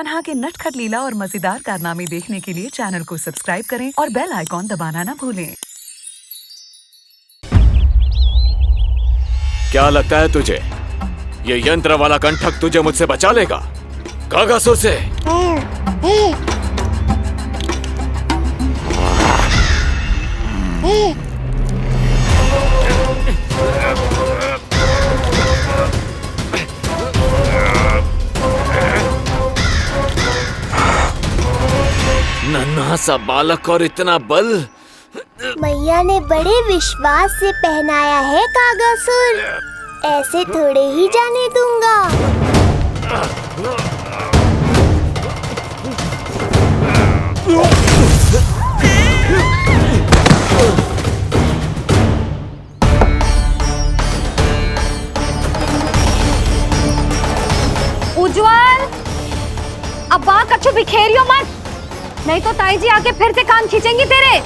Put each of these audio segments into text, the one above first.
कान्हा के नटखट लीला और मजेदार कारनामे देखने के लिए चैनल को सब्सक्राइब करें और बेल आइकॉन दबाना न भूलें। क्या लगता है तुझे ये यंत्र वाला कंठक तुझे मुझसे बचा लेगा कागासुर से? नन्हा सा बालक और इतना बल। मैया ने बड़े विश्वास से पहनाया है कागासुर, ऐसे थोड़े ही जाने दूंगा। उज्जवल, अब बात कछु बिखेरियो मत, नहीं तो ताई जी आके फिर से कान खींचेंगी तेरे।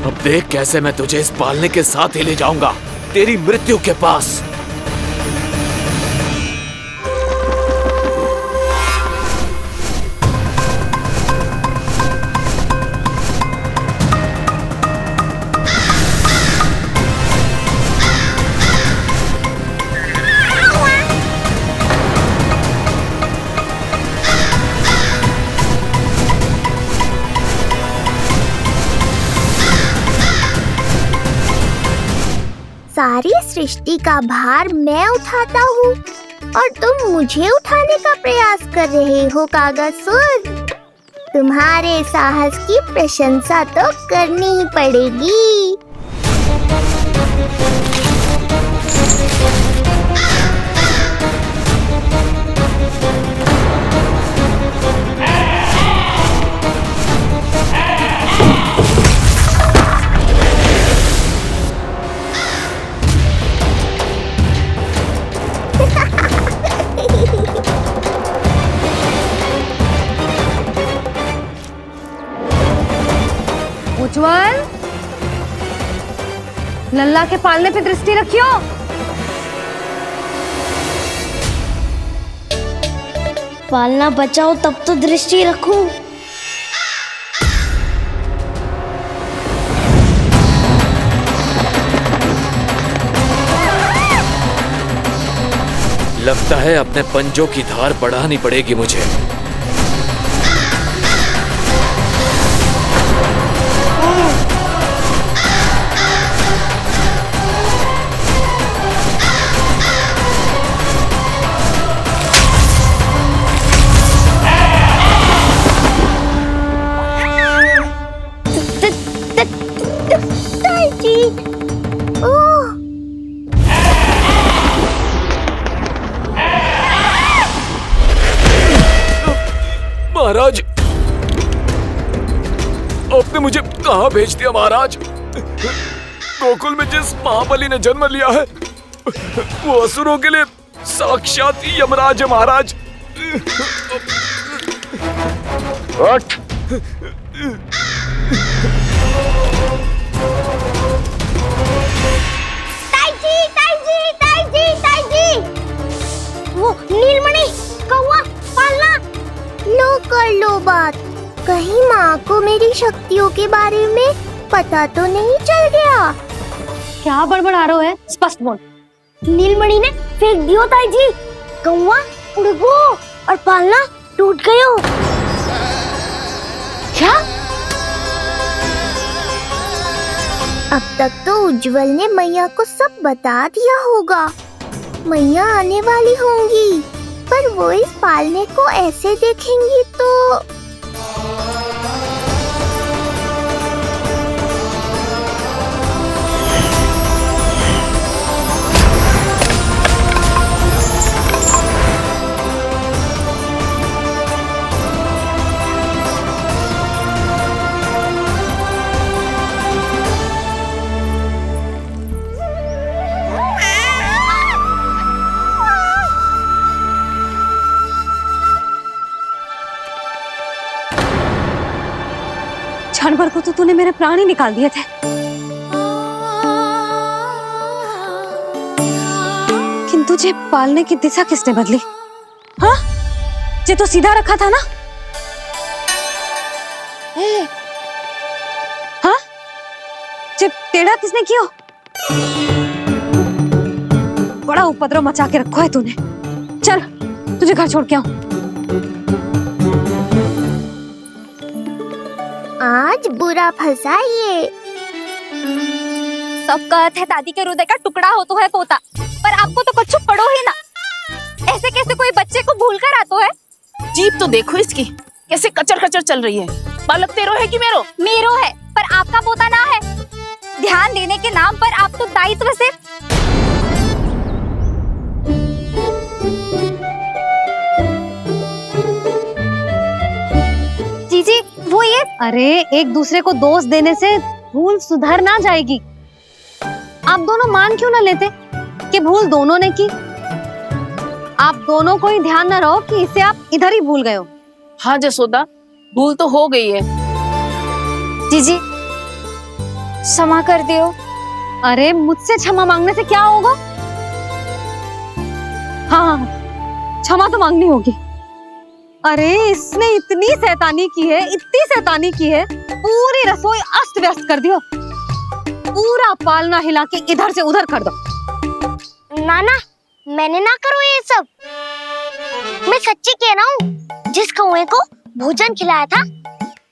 अब देख कैसे मैं तुझे इस पालने के साथ ही ले जाऊंगा तेरी मृत्यु के पास। सारी सृष्टि का भार मैं उठाता हूँ और तुम मुझे उठाने का प्रयास कर रहे हो कागासुर। तुम्हारे साहस की प्रशंसा तो करनी ही पड़ेगी। उज्जवल, लल्ला के पालने पे दृष्टि रखियो। पालना बचाओ तब तो दृष्टि रखूं। लगता है अपने पंजों की धार बढ़ानी पड़ेगी मुझे। महाराज, आपने मुझे कहाँ भेज दिया महाराज? गोकुल में जिस महाबली ने जन्म लिया है वो असुरों के लिए साक्षात यमराज है महाराज। ताई जी, वो नीलमणि कौवा पालना। लो कर लो बात, कहीं माँ को मेरी शक्तियों के बारे में पता तो नहीं चल गया। क्या बड़बड़ा रहे हो है? स्पष्ट बोल। नीलमणि ने फेंक दियो ताई जी, कौवा उड़ गयो और पालना टूट गयो। क्या? अब तक तो उज्जवल ने मैया को सब बता दिया होगा। मैया आने वाली होंगी, पर वो इस पालने को ऐसे देखेंगी तो को तो तूने मेरे प्राण ही निकाल दिए थे। किंतु तुझे पालने की दिशा किसने बदली? हाँ, जे तो सीधा रखा था ना? हाँ, जे टेढ़ा किसने किया? बड़ा उपद्रव मचा के रखो है तूने। चल, तुझे घर छोड़ के आऊं। आज बुरा फंसा ये। सब कहत है दादी के हृदय का टुकड़ा हो तो है पोता, पर आपको तो कुछ पड़ो ही ना। ऐसे कैसे कोई बच्चे को भूल कर आतो है? जीभ तो देखो इसकी, कैसे कचर कचर चल रही है। बालक तेरो है कि मेरो? मेरो है, पर आपका पोता ना है। ध्यान देने के नाम पर आप तो दायित्व से जीजी वो ये। अरे एक दूसरे को दोष देने से भूल सुधर ना जाएगी। आप दोनों मान क्यों ना लेते कि भूल दोनों ने की? आप दोनों को ही ध्यान न रहो कि इसे आप इधर ही भूल गए हो। हाँ जसोदा, भूल तो हो गई है। जीजी क्षमा कर दियो। अरे मुझसे क्षमा मांगने से क्या होगा? हाँ, क्षमा तो मांगनी होगी। अरे इसने इतनी शैतानी की है, इतनी शैतानी की है, पूरी रसोई अस्त व्यस्त कर दियो। पूरा पालना हिला के इधर से उधर कर दो। नाना, मैंने ना करो ये सब। मैं सच्ची कह रहा हूँ, जिस कौवे को भोजन खिलाया था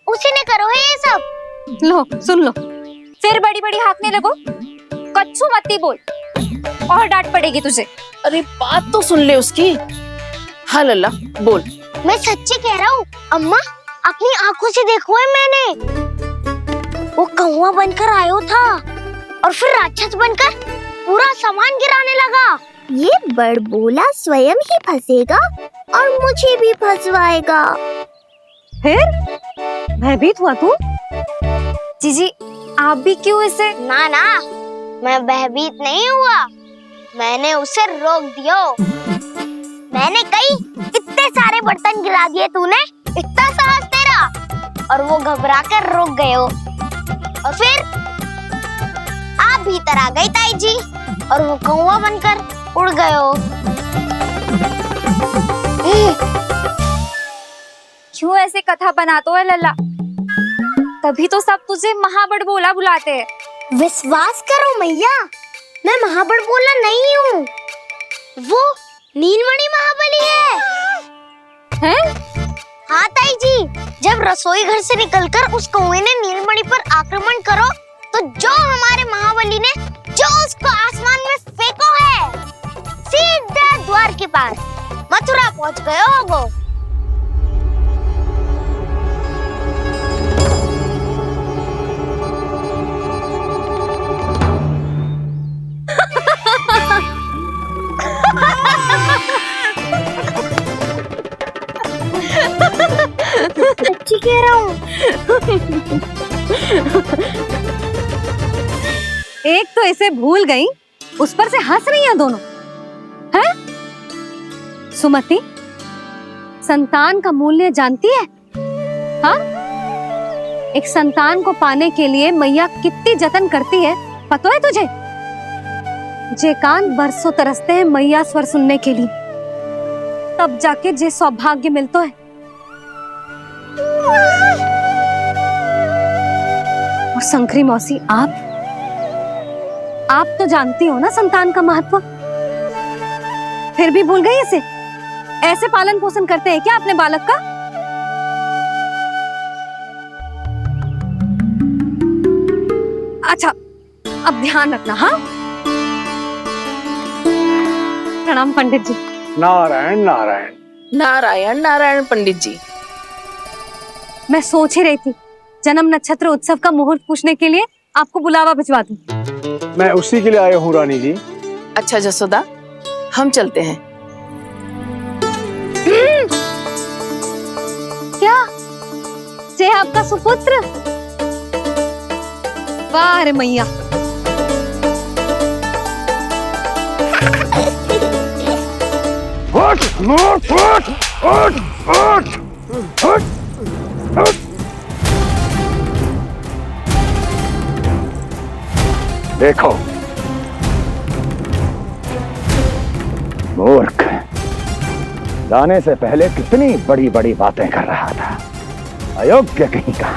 उसी ने करो है ये सब। लो सुन लो, फिर बड़ी बड़ी हाकने लगो। कच्छू मत्ती बोल और डांट पड़ेगी तुझे। अरे बात तो सुन ले उसकी। हाँ लल्ला बोल। मैं सच्ची कह रहा हूँ अम्मा, अपनी आंखों से देखो है मैंने। वो कौवा बनकर आयो था और फिर राक्षस बनकर पूरा सामान गिराने लगा। ये बड़बोला स्वयं ही फंसेगा और मुझे भी फंसवाएगा। फिर भयभीत हुआ तू? जीजी आप भी क्यों ऐसे? ना ना, मैं भयभीत नहीं हुआ, मैंने उसे रोक दिया। मैंने कही इतने सारे बर्तन गिरा दिए तूने, इतना साहस तेरा, और वो घबरा कर रुक गए हो। और फिर आप भीतर आ गई ताई जी और वो कौवा बनकर उड़ गए हो। क्यों ऐसे कथा बनाते हो लल्ला? तभी तो सब तुझे महाबड़बोला बुलाते हैं। विश्वास करो मैया, मैं महाबड़बोला नहीं हूँ, वो नीलमणि महाबली है। हैं? हाँ ताई जी, जब रसोई घर से निकलकर उस कौवे ने नीलमणि पर आक्रमण करो तो जो हमारे महाबली ने जो उसको आसमान में फेंको है, सीधा द्वार के पास मथुरा पहुंच गए होगो। सच्ची कह रहा हूँ। एक तो इसे भूल गई, उस पर से हंस रही हैं दोनों। हैं? सुमति, संतान का मूल्य जानती है? हाँ? एक संतान को पाने के लिए मैया कितनी जतन करती है, पता है तुझे? जे कान बरसों तरसते हैं मैया स्वर सुनने के लिए, तब जाके जे सौभाग्य मिलता है। और शंकरी मौसी, आप तो जानती हो ना संतान का महत्व, फिर भी भूल गई इसे? ऐसे पालन पोषण करते हैं क्या अपने बालक का? अच्छा, अब ध्यान रखना। हाँ, प्रणाम पंडित जी। नारायण नारायण। नारायण नारायण पंडित जी। मैं सोच ही रही थी जन्म नक्षत्र उत्सव का मुहूर्त पूछने के लिए आपको बुलावा भिजवा दूं। मैं उसी के लिए आया हूँ रानी जी। अच्छा जसोदा, हम चलते हैं। क्या जे आपका सुपुत्र? वाह रे मैया। उठ, उठ, उठ, उठ, उठ, उठ, उठ। देखो मूर्ख, जाने से पहले कितनी बड़ी बड़ी बातें कर रहा था, अयोग्य कहीं का।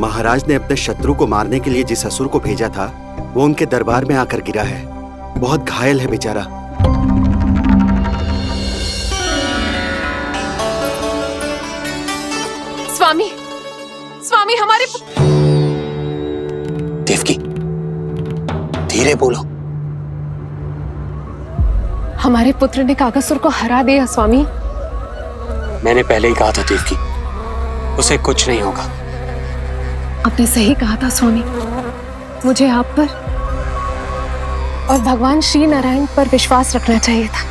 महाराज ने अपने शत्रु को मारने के लिए जिस असुर को भेजा था वो उनके दरबार में आकर गिरा है। बहुत घायल है बेचारा। स्वामी, स्वामी हमारे देवकी, धीरे बोलो। हमारे पुत्र ने कागासुर को हरा दिया स्वामी। मैंने पहले ही कहा था देवकी, उसे कुछ नहीं होगा। आपने सही कहा था स्वामी। मुझे आप पर और भगवान श्री नारायण पर विश्वास रखना चाहिए था।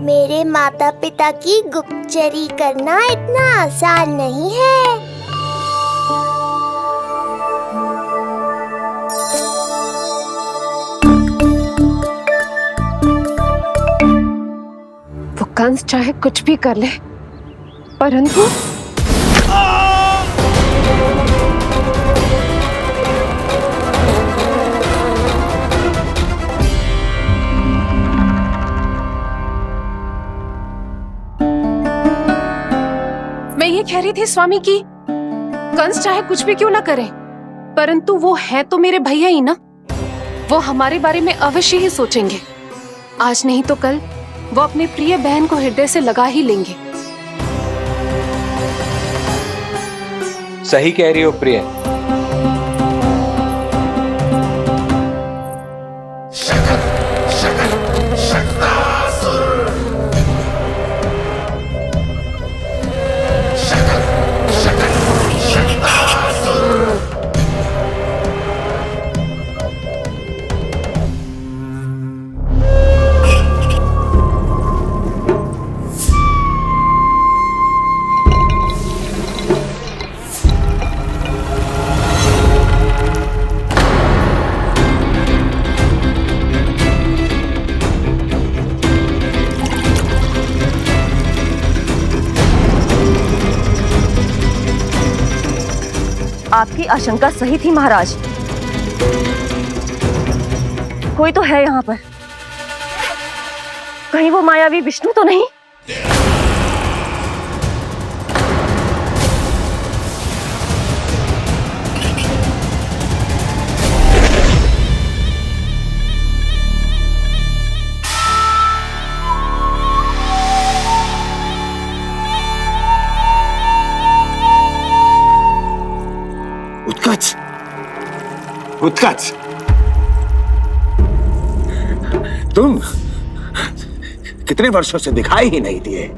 मेरे माता पिता की गुप्तचरी करना इतना आसान नहीं है। वो कंस चाहे कुछ भी कर ले, परंतु मैं ये कह रही थी स्वामी कि कंस चाहे कुछ भी क्यों ना करे, परंतु वो है तो मेरे भैया ही ना। वो हमारे बारे में अवश्य ही सोचेंगे। आज नहीं तो कल वो अपने प्रिय बहन को हृदय से लगा ही लेंगे। सही कह रही हो प्रिय। आपकी आशंका सही थी महाराज। कोई तो है यहाँ पर। कहीं वो मायावी विष्णु तो नहीं? उत्कच, उत्कच, तुम कितने वर्षों से दिखाई ही नहीं दिए।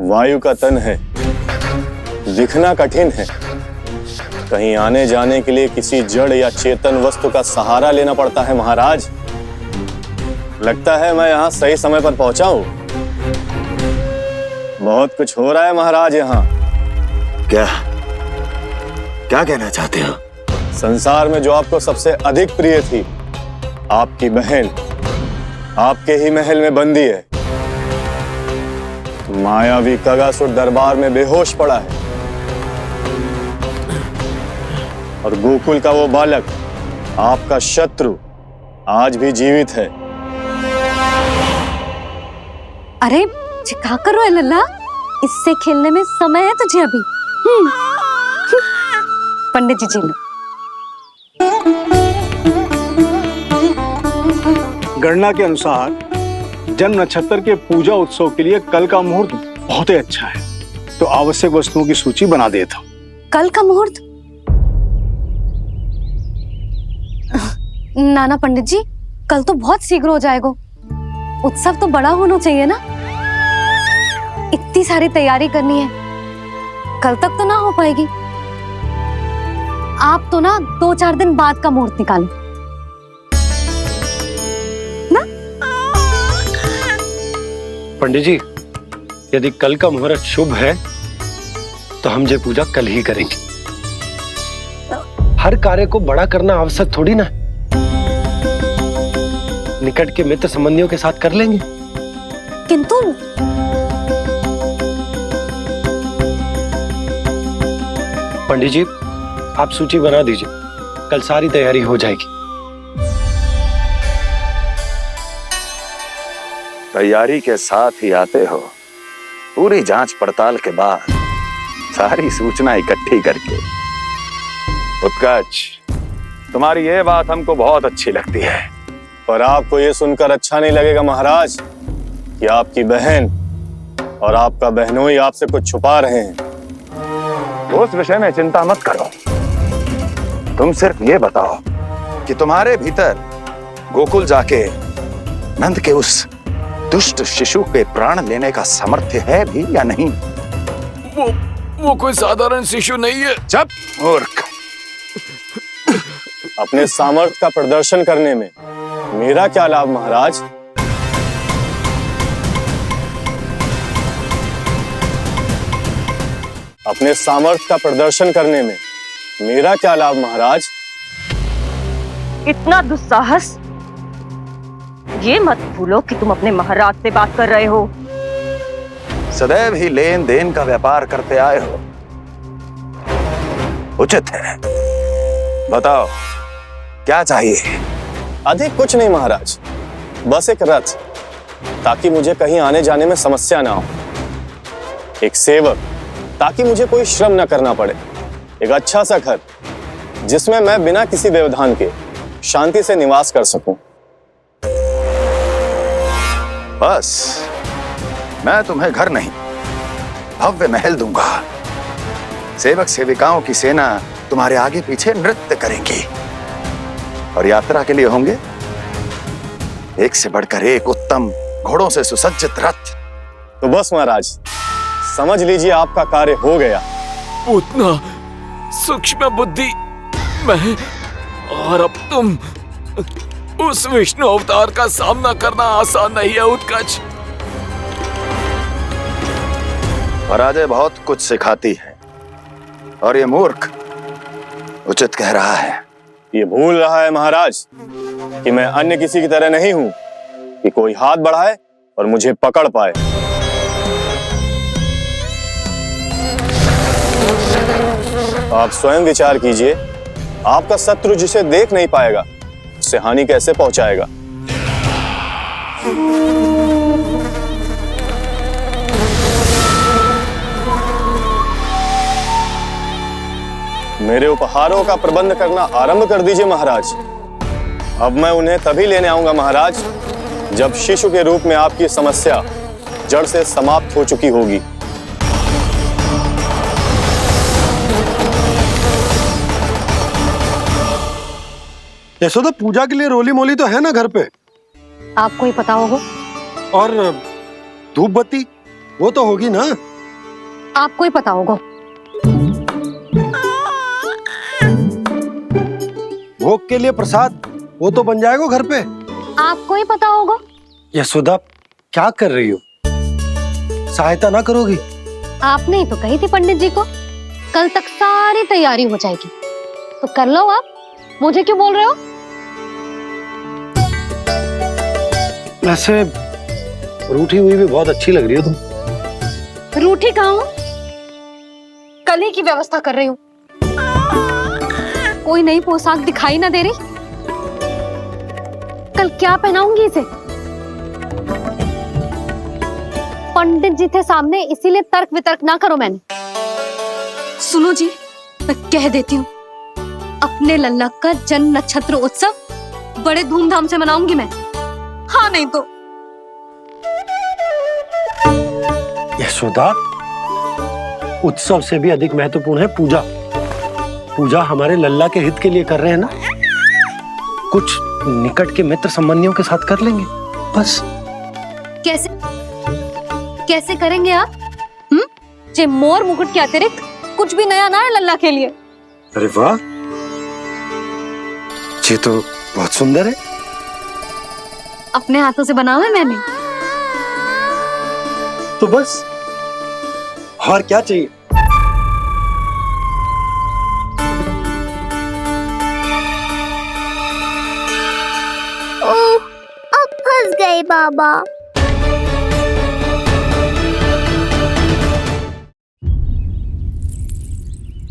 वायु का तन है, दिखना कठिन है। कहीं आने जाने के लिए किसी जड़ या चेतन वस्तु का सहारा लेना पड़ता है महाराज। लगता है मैं यहाँ सही समय पर पहुंचा हूं। बहुत कुछ हो रहा है महाराज यहाँ। क्या क्या कहना चाहते हो? संसार में जो आपको सबसे अधिक प्रिय थी, आपकी बहन, आपके ही महल में बंदी है। मायावी कागासुर दरबार में बेहोश पड़ा है और गोकुल का वो बालक, आपका शत्रु, आज भी जीवित है। अरे क्या कर रहे हो लल्ला? इससे खेलने में समय है तुझे अभी। पंडित जी जी लो। गणना के अनुसार जन्म नक्षत्र के पूजा उत्सव के लिए कल का मुहूर्त बहुत ही अच्छा है, तो आवश्यक वस्तुओं की सूची बना देता हूँ। कल का मुहूर्त? नाना पंडित जी, कल तो बहुत शीघ्र हो जाएगा। उत्सव तो बड़ा होना चाहिए ना। इतनी सारी तैयारी करनी है, कल तक तो ना हो पाएगी। आप तो ना 2-4 दिन बाद का मुहूर्त निकालो ना। पंडित जी, यदि कल का मुहूर्त शुभ है तो हम ये पूजा कल ही करेंगे। हर कार्य को बड़ा करना आवश्यक थोड़ी ना। निकट के मित्र संबंधियों के साथ कर लेंगे। किंतु पंडित जी, आप सूची बना दीजिए, कल सारी तैयारी हो जाएगी। तैयारी के साथ ही आते हो, पूरी जांच पड़ताल के बाद सारी सूचना इकट्ठी करके। उत्कर्ष, तुम्हारी ये बात हमको बहुत अच्छी लगती है। पर आपको ये सुनकर अच्छा नहीं लगेगा महाराज कि आपकी बहन और आपका बहनोई आपसे कुछ छुपा रहे हैं। उस विषय में चिंता मत करो, तुम सिर्फ ये बताओ कि तुम्हारे भीतर गोकुल जाके नंद के उस दुष्ट शिशु के प्राण लेने का सामर्थ्य है भी या नहीं? वो कोई साधारण शिशु नहीं है। चुप मूर्ख। अपने सामर्थ्य का प्रदर्शन करने में मेरा क्या लाभ महाराज? अपने सामर्थ्य का प्रदर्शन करने में मेरा क्या लाभ महाराज? इतना दुस्साहस! ये मत भूलो कि तुम अपने महाराज से बात कर रहे हो। सदैव ही लेन देन का व्यापार करते आए हो, उचित है। बताओ क्या चाहिए? अधिक कुछ नहीं महाराज, बस एक रथ, ताकि मुझे कहीं आने जाने में समस्या ना हो। एक सेवक, ताकि मुझे कोई श्रम न करना पड़े। एक अच्छा सा घर, जिसमें मैं बिना किसी व्यवधान के शांति से निवास कर सकूं। बस, मैं तुम्हें घर नहीं, भव्य महल दूंगा। सेवक सेविकाओं की सेना तुम्हारे आगे पीछे नृत्य करेंगी और यात्रा के लिए होंगे एक से बढ़कर एक उत्तम घोड़ों से सुसज्जित रथ। तो बस महाराज, समझ लीजिए आपका कार्य हो गया। उतना सूक्ष्म बुद्धि मैं, और अब तुम, उस विष्णु अवतार का सामना करना आसान नहीं है उत्कर्ष। पराजय बहुत कुछ सिखाती है और ये मूर्ख उचित कह रहा है। ये भूल रहा है महाराज कि मैं अन्य किसी की तरह नहीं हूं कि कोई हाथ बढ़ाए और मुझे पकड़ पाए। आप स्वयं विचार कीजिए, आपका शत्रु जिसे देख नहीं पाएगा उससे हानि कैसे पहुंचाएगा? मेरे उपहारों का प्रबंध करना आरंभ कर दीजिए महाराज। अब मैं उन्हें तभी लेने आऊंगा महाराज, जब शिशु के रूप में आपकी समस्या जड़ से समाप्त हो चुकी होगी। यशोदा, पूजा के लिए रोली मोली तो है ना घर पे? आपको ही पता होगा। और धूप बत्ती वो तो होगी ना? आपको ही पता होगा। भोग के लिए प्रसाद वो तो बन जाएगा घर पे। आपको ही पता होगा। यशोदा, क्या कर रही हो? सहायता ना करोगी? आपने ही तो कही थी पंडित जी को, कल तक सारी तैयारी हो जाएगी, तो कर लो आप। मुझे क्यों बोल रहे हो? वैसे रूठी हुई भी बहुत अच्छी लग रही हो तुम। रूठी कहाँ हूँ? कल ही की व्यवस्था कर रही हूँ। कोई नई पोशाक दिखाई ना दे रही? कल क्या पहनाऊंगी इसे? पंडित जी थे सामने, इसीलिए तर्क वितर्क ना करो। मैंने सुनो जी, मैं कह देती हूँ, अपने लल्ला का जन्म नक्षत्र उत्सव बड़े धूमधाम से मनाऊंगी मैं। हाँ नहीं तो। यशोदा, उत्सव से भी अधिक महत्वपूर्ण है पूजा। पूजा हमारे लल्ला के हित के लिए कर रहे हैं ना। कुछ निकट के मित्र संबंधियों के साथ कर लेंगे बस। कैसे कैसे करेंगे आप? जे मोर मुकुट के अतिरिक्त कुछ भी नया ना है लल्ला के लिए। अरे वाह, ये तो बहुत सुंदर है। अपने हाथों से बनाया है मैंने। तो बस, और क्या चाहिए? गए बाबा।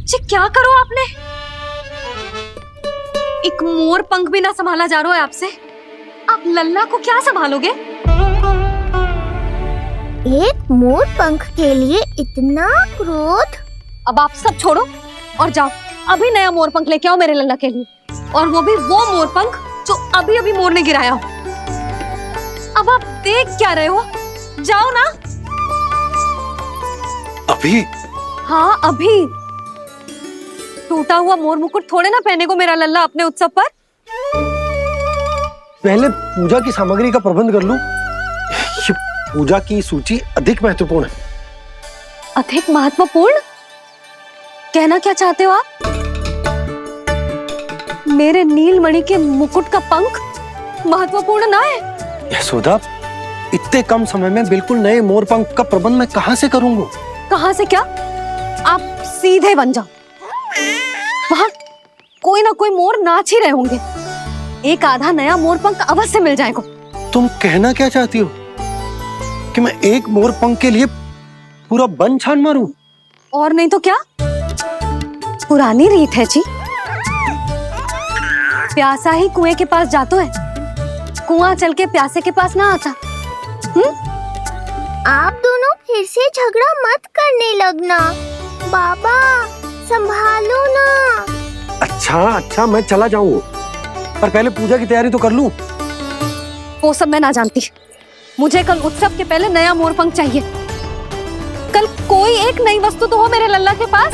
जी क्या करो आपने? एक मोर पंख भी ना संभाला जा रहा है आपसे। आप लल्ला को क्या संभालोगे? एक मोर पंख के लिए इतना क्रोध? अब आप सब छोड़ो और जाओ अभी नया मोर पंख लेके आओ मेरे लल्ला के लिए, और वो भी वो मोर पंख जो अभी अभी मोर ने गिराया हो। अब आप देख क्या रहे हो? जाओ ना। अभी? हाँ अभी। टूटा हुआ मोर मुकुट थोड़े ना पहने को मेरा लल्ला अपने उत्सव पर। पहले पूजा की सामग्री का प्रबंध कर लूं। ये पूजा की सूची अधिक महत्वपूर्ण है। अधिक महत्वपूर्ण? कहना क्या चाहते हो आप? मेरे नीलमणि के मुकुट का पंख महत्वपूर्ण ना है? यशोदा, इतने कम समय में बिल्कुल नए मोर पंख का प्रबंध मैं कहां से करूंगा? कहां से क्या? आप सीधे बन जाओ। वहां कोई ना कोई मोर नाच ही रहे होंगे। एक आधा नया मोर पंख अवश्य मिल जाएगा। तुम कहना क्या चाहती हो कि मैं एक मोर पंख के लिए पूरा वन छान मारूं? और नहीं तो क्या, पुरानी रीत है जी। प्यासा ही कुएं के पास जातो है, कुआं चल के प्यासे के पास ना आता। आप दोनों फिर से झगड़ा मत करने लगना। बाबा संभालो ना। अच्छा मैं चला जाऊंगा, पर पहले पूजा की तैयारी तो कर लूं। वो सब मैं ना जानती। मुझे कल उत्सव के पहले नया मोर पंख चाहिए। कल कोई एक नई वस्तु तो हो मेरे लल्ला के पास।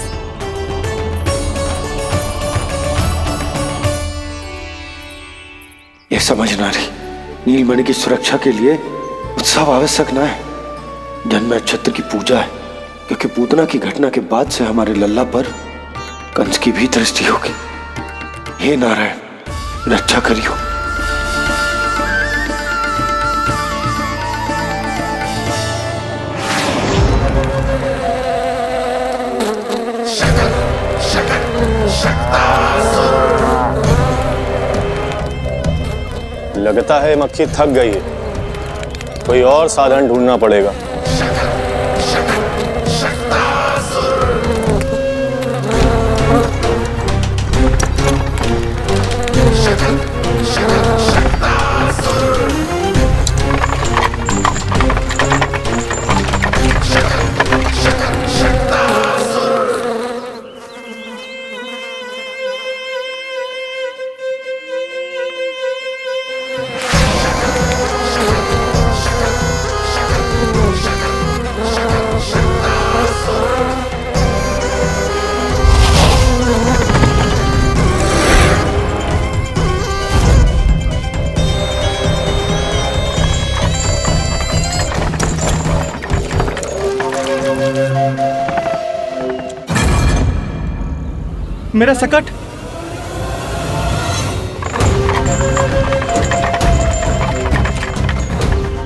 ये समझ ना रही, नीलमणि की सुरक्षा के लिए उत्सव आवश्यक ना है, जन्म नक्षत्र की पूजा है, क्योंकि पूतना की घटना के बाद से हमारे लल्ला पर कंस की भी दृष्टि होगी। हे नारायण, रक्षा करियो। लगता है मक्खी थक गई है, कोई और साधन ढूंढना पड़ेगा। मेरा सकट।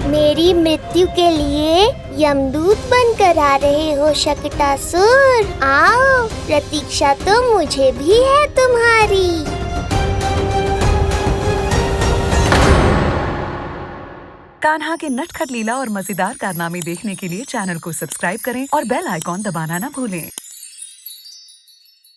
मेरी मृत्यु के लिए यमदूत बनकर आ रहे हो शकटासुर। आओ, प्रतीक्षा तो मुझे भी है तुम्हारी। कान्हा के नटखट लीला और मजेदार कारनामे देखने के लिए चैनल को सब्सक्राइब करें और बेल आइकॉन दबाना ना भूलें।